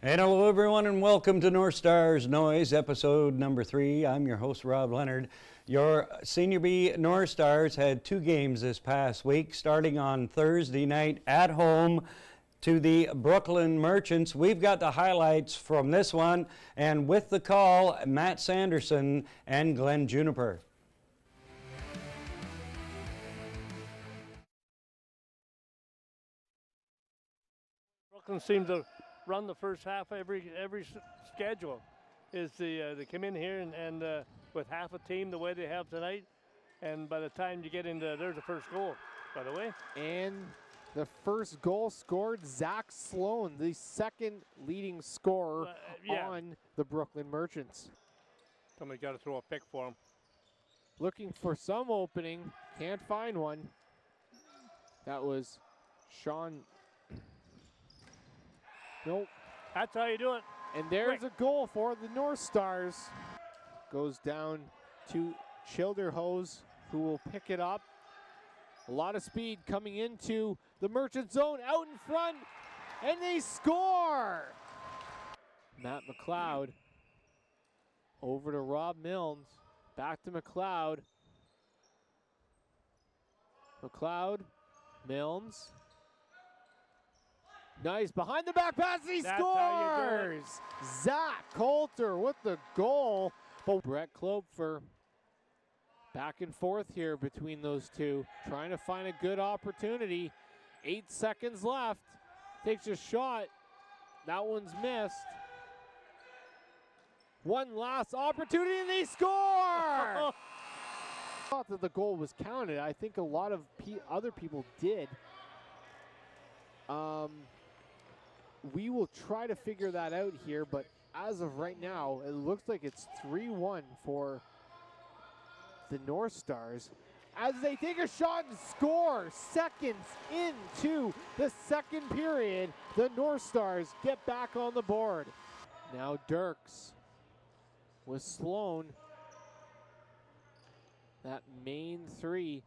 And hello everyone and welcome to North Stars Noise, episode number 3. I'm your host Rob Leonard. Your Senior B North Stars had 2 games this past week, starting on Thursday night at home to the Brooklyn Merchants. We've got the highlights from this one, and with the call, Matt Sanderson and Glenn Juniper. Brooklyn seems to run the first half every schedule. Is they come in here and with half a team the way they have tonight, and by the time you get into there's the first goal, by the way. And the first goal scored Zach Sloan, the second leading scorer on the Brooklyn Merchants. Somebody got to throw a pick for him. Looking for some opening, can't find one. That was Sean. Nope. That's how you do it. And there's a goal for the North Stars. Goes down to Childerhose, who will pick it up. A lot of speed coming into the Merchant zone, out in front, and they score! Matt McLeod over to Rob Milnes, back to McLeod. McLeod, Milnes. Nice, behind the back pass, he scores! Zach Coulter with the goal. But Brett Klopfer back and forth here between those two, trying to find a good opportunity. 8 seconds left, takes a shot. That one's missed. One last opportunity and they score! I thought that the goal was counted. I think a lot of other people did. We will try to figure that out here, but as of right now, it looks like it's 3-1 for the North Stars as they take a shot and score. Seconds into the second period, the North Stars get back on the board. Now Dirks with Sloan. That main three.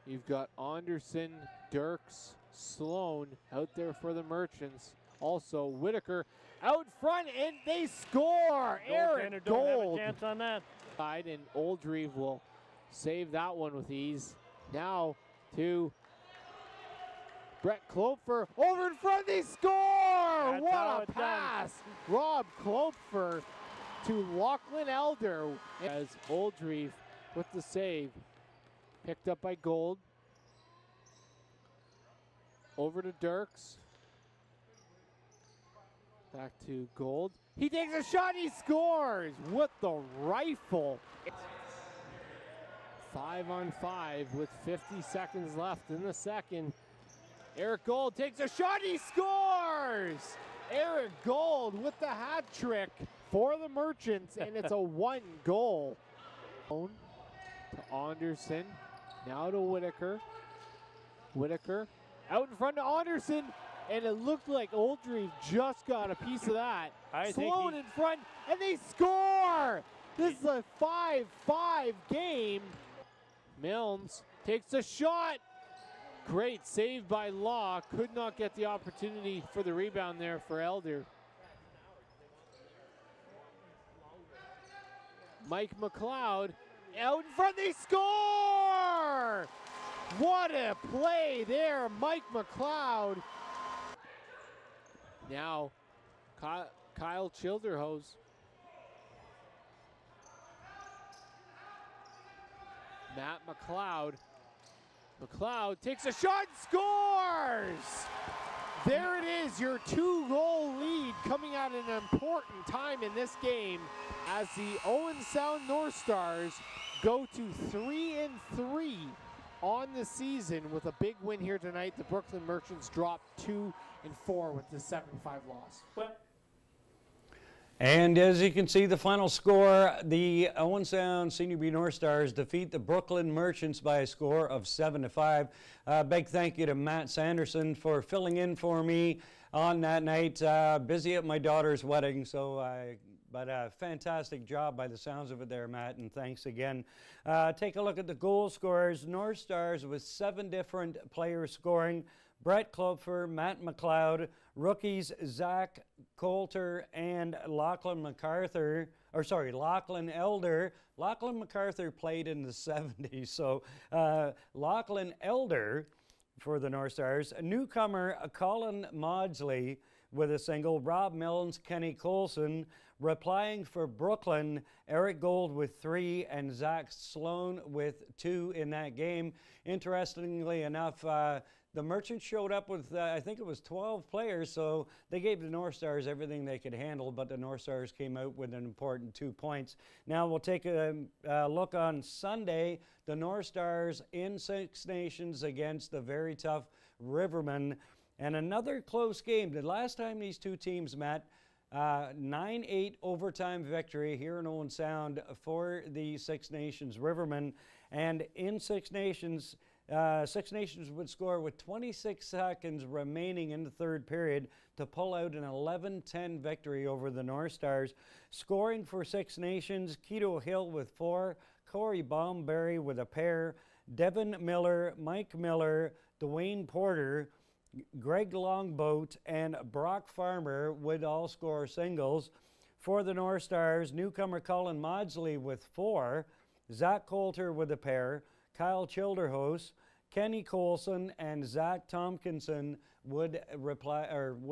You've got Anderson, Dirks, Sloan out there for the Merchants. Also Whitaker out front, and they score. Eric Gold. Don't have a chance on that. And Oldreeve will save that one with ease. Now to Brett Klopfer. Over in front, they score! That's what a pass! Done. Rob Klopfer to Lachlan Elder as Oldreeve with the save. Picked up by Gold. Over to Dirks. Back to Gold. He takes a shot, he scores with the rifle. 5-on-5 with 50 seconds left in the second. Eric Gold takes a shot, he scores! Eric Gold with the hat trick for the Merchants, and it's a 1 goal. To Anderson, now to Whitaker. Whitaker out in front of Anderson, and it looked like Oldreeve just got a piece of that. Sloan in front, and they score! This is a 5-5 game. Milnes takes a shot. Great save by Law. Could not get the opportunity for the rebound there for Elder. Mike McLeod out in front, they score! What a play there, Mike McLeod. Now, Kyle Childerhose. Matt McLeod. McLeod takes a shot and scores! There it is, your 2-goal lead coming at an important time in this game as the Owen Sound North Stars go to 3-3 on the season with a big win here tonight. The Brooklyn Merchants drop 2-4 with the 7-5 loss. And as you can see, the final score, the Owen Sound Senior B North Stars defeat the Brooklyn Merchants by a score of 7-5. Big thank you to Matt Sanderson for filling in for me on that night. Busy at my daughter's wedding, but a fantastic job by the sounds of it there, Matt, and thanks again. Take a look at the goal scorers. North Stars with 7 different players scoring. Brett Klopfer, Matt McLeod, rookies Zach Coulter and Lachlan Elder. Lachlan MacArthur played in the 70s, so Lachlan Elder for the North Stars. A newcomer, Colin Maudsley with a single. Rob Milnes, Kenny Colson. Replying for Brooklyn, Eric Gold with 3 and Zach Sloan with 2 in that game. Interestingly enough, the Merchants showed up with, I think it was 12 players, so they gave the North Stars everything they could handle, but the North Stars came out with an important 2 points. Now we'll take a look on Sunday. The North Stars in Six Nations against the very tough Rivermen. And another close game. The last time these two teams met, 9-8 overtime victory here in Owen Sound for the Six Nations Rivermen. And in Six Nations would score with 26 seconds remaining in the third period to pull out an 11-10 victory over the North Stars. Scoring for Six Nations, Keto Hill with 4, Corey Baumberry with a pair, Devin Miller, Mike Miller, Dwayne Porter, Greg Longboat, and Brock Farmer would all score singles. For the North Stars, newcomer Colin Maudsley with 4, Zach Coulter with a pair, Kyle Childerhose, Kenny Colson, and Zach Tompkinson would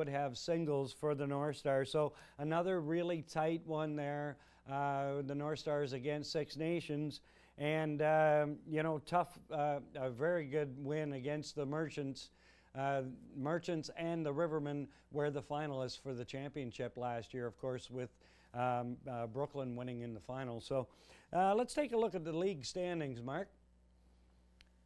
have singles for the North Stars. So another really tight one there. The North Stars against Six Nations, and tough, a very good win against the Merchants. Merchants and the Rivermen were the finalists for the championship last year, of course, with Brooklyn winning in the final. So let's take a look at the league standings, Mark.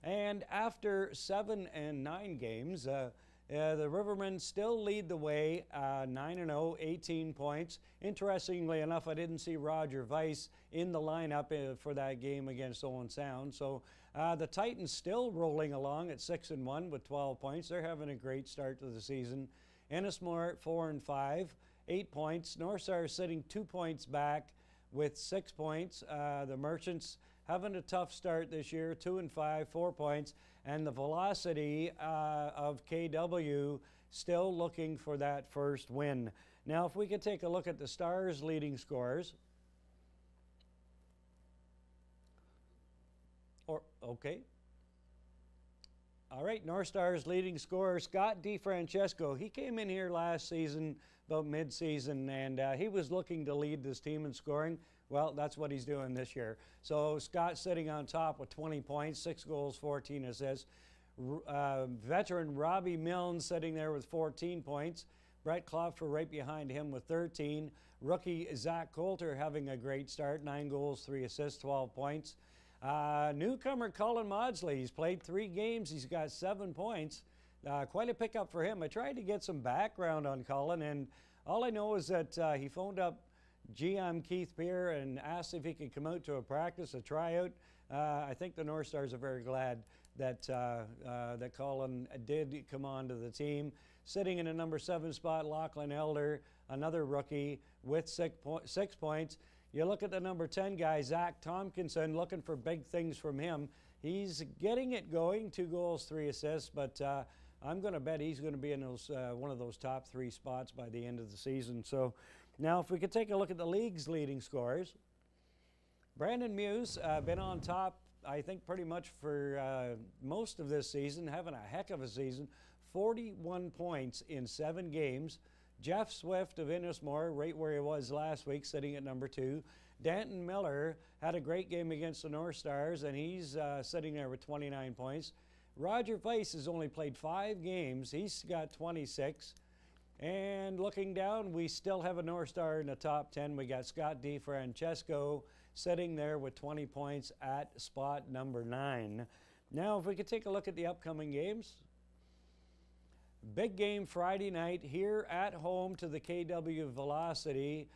And after 7 and 9 games, the Rivermen still lead the way, 9-0, 18 points. Interestingly enough, I didn't see Roger Weiss in the lineup for that game against Owen Sound. So the Titans still rolling along at 6-1 with 12 points. They're having a great start to the season. Ennismore at 4-5, 8 points. North Stars sitting 2 points back with 6 points. The Merchants having a tough start this year, 2-5, 4 points. And the Velocity of KW still looking for that first win. Now, if we could take a look at the Stars' leading scorers. Okay. All right, North Stars leading scorer, Scott DiFrancesco. He came in here last season, about mid-season, and he was looking to lead this team in scoring. Well, that's what he's doing this year. So Scott's sitting on top with 20 points, 6 goals, 14 assists. Veteran Robbie Milnes sitting there with 14 points. Brett Klopfer right behind him with 13. Rookie Zach Coulter having a great start, 9 goals, 3 assists, 12 points. Newcomer Colin Maudsley, he's played 3 games, he's got 7 points. Quite a pickup for him. I tried to get some background on Colin, and all I know is that he phoned up GM Keith Peer and asked if he could come out to a practice, a tryout. I think the North Stars are very glad that that Colin did come on to the team. Sitting in a number 7 spot, Lachlan Elder, another rookie with 6 points. You look at the number 10 guy, Zach Tompkinson, looking for big things from him. He's getting it going, 2 goals, 3 assists, but I'm going to bet he's going to be in those one of those top 3 spots by the end of the season. So now if we could take a look at the league's leading scorers. Brandon Muse, been on top, I think, pretty much for most of this season, having a heck of a season. 41 points in 7 games. Jeff Swift of Ennismore, right where he was last week, sitting at number 2. Danton Miller had a great game against the North Stars, and he's sitting there with 29 points. Roger Weiss has only played 5 games. He's got 26. And looking down, we still have a North Star in the top 10. We got Scott DiFrancesco sitting there with 20 points at spot number 9. Now, if we could take a look at the upcoming games. Big game Friday night here at home to the KW Velocity.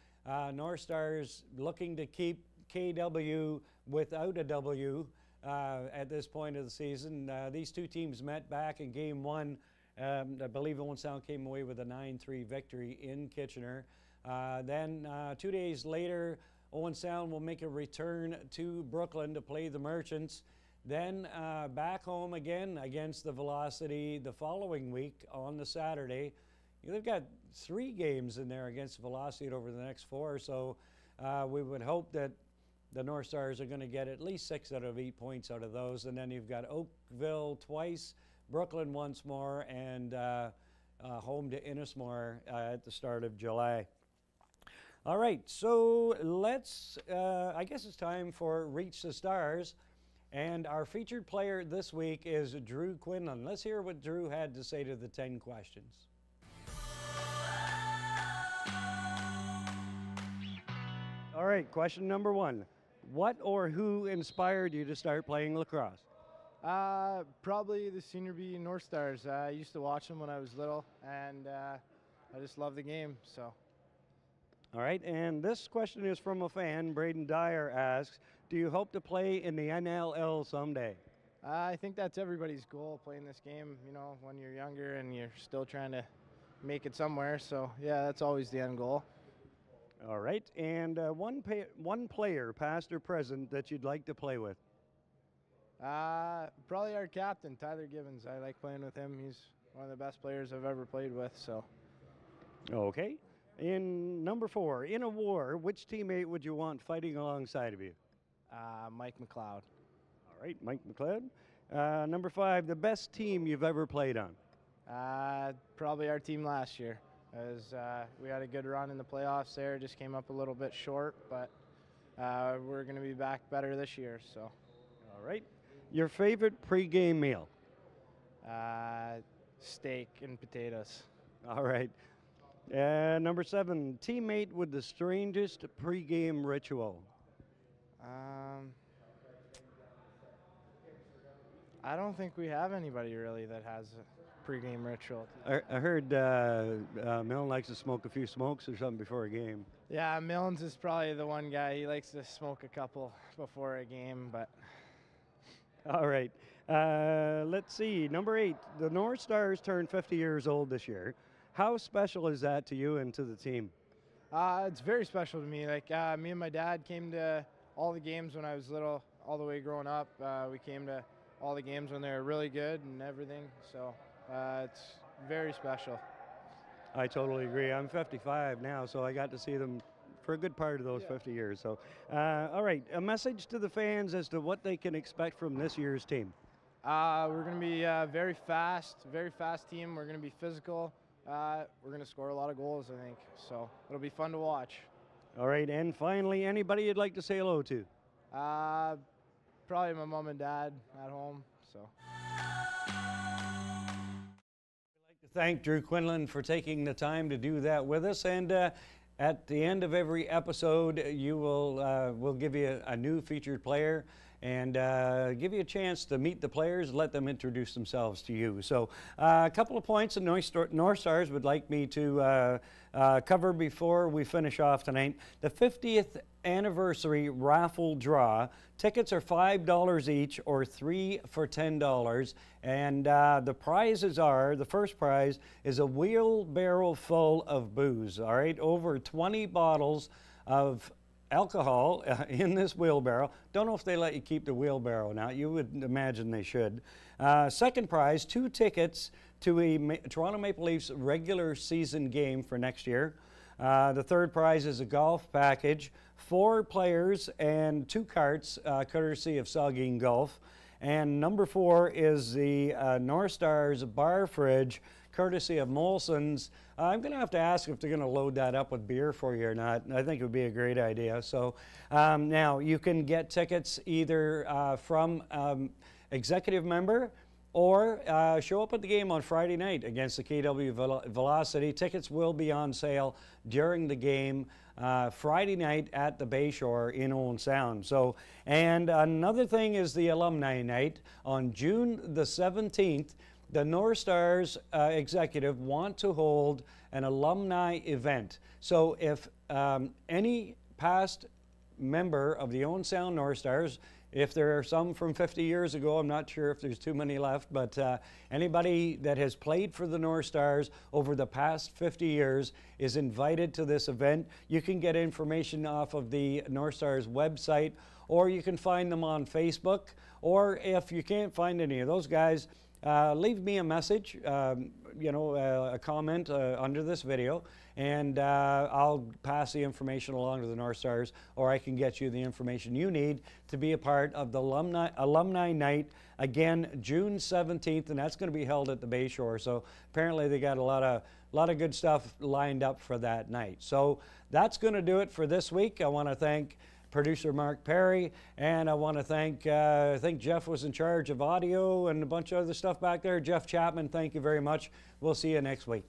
North Stars looking to keep KW without a W at this point of the season. These two teams met back in game 1. I believe Owen Sound came away with a 9-3 victory in Kitchener. Then 2 days later, Owen Sound will make a return to Brooklyn to play the Merchants. Then back home again against the Velocity the following week on the Saturday. They've got 3 games in there against Velocity over the next 4, so we would hope that the North Stars are going to get at least 6 out of 8 points out of those. And then you've got Oakville twice, Brooklyn once more, and home to Innismore at the start of July. All right, so let's, I guess it's time for Reach the Stars. And our featured player this week is Drew Quilan. Let's hear what Drew had to say to the 10 questions. All right, question number 1. What or who inspired you to start playing lacrosse? Probably the Senior B North Stars. I used to watch them when I was little, and I just love the game, so. All right, and this question is from a fan. Braden Dyer asks, do you hope to play in the NLL someday? I think that's everybody's goal, playing this game, you know, when you're younger and you're still trying to make it somewhere. So, yeah, that's always the end goal. All right, and one player, past or present, that you'd like to play with? Probably our captain, Tyler Gibbons. I like playing with him. He's one of the best players I've ever played with. So. Okay. In number 4, in a war, which teammate would you want fighting alongside of you? Mike McLeod. All right, Mike McLeod. Number 5, the best team you've ever played on? Probably our team last year. As we had a good run in the playoffs there, just came up a little bit short, but we're going to be back better this year. So. All right. Your favorite pregame meal? Steak and potatoes. All right. Number 7, teammate with the strangest pregame ritual? I don't think we have anybody really that has a pregame ritual. I heard Milne likes to smoke a few smokes or something before a game. Yeah, Milne's is probably the one guy. He likes to smoke a couple before a game, but. All right. Let's see. Number 8, the North Stars turned 50 years old this year. How special is that to you and to the team? It's very special to me. Like me and my dad came to all the games when I was little, all the way growing up. We came to all the games when they were really good and everything. So it's very special. I totally agree. I'm 55 now, so I got to see them for a good part of those 50 years. So, all right, a message to the fans as to what they can expect from this year's team. We're going to be very fast team. We're going to be physical. We're going to score a lot of goals, I think. So it'll be fun to watch. All right, and finally, anybody you'd like to say hello to? Probably my mom and dad at home. So. We'd like to thank Drew Quilan for taking the time to do that with us. And at the end of every episode, you will we'll give you a new featured player and give you a chance to meet the players, let them introduce themselves to you. So a couple of points that North Stars would like me to cover before we finish off tonight. The 50th anniversary raffle draw. Tickets are $5 each or 3 for $10. And the prizes are, the first prize is a wheelbarrow full of booze, all right? Over 20 bottles of alcohol in this wheelbarrow. Don't know if they let you keep the wheelbarrow now. You would imagine they should. Second prize, 2 tickets to a Toronto Maple Leafs regular season game for next year. The third prize is a golf package, 4 players and 2 carts, courtesy of Saugeen Golf. And number 4 is the North Stars bar fridge, courtesy of Molson's. I'm going to have to ask if they're going to load that up with beer for you or not. I think it would be a great idea. So now you can get tickets either from executive member or show up at the game on Friday night against the KW Velocity. Tickets will be on sale during the game Friday night at the Bayshore in Owen Sound. So, and another thing is the alumni night on June the 17th. The North Stars executive want to hold an alumni event. So if any past member of the Owen Sound North Stars. If there are some from 50 years ago, I'm not sure if there's too many left, but anybody that has played for the North Stars over the past 50 years is invited to this event. You can get information off of the North Stars website, or you can find them on Facebook, or if you can't find any of those guys, leave me a message, a comment under this video, and I'll pass the information along to the North Stars, or I can get you the information you need to be a part of the alumni night, again, June 17th, and that's going to be held at the Bay Shore. So apparently they got a lot of good stuff lined up for that night. So that's going to do it for this week. I want to thank producer Mark Perry, and I want to thank, I think Jeff was in charge of audio and a bunch of other stuff back there. Jeff Chapman, thank you very much. We'll see you next week.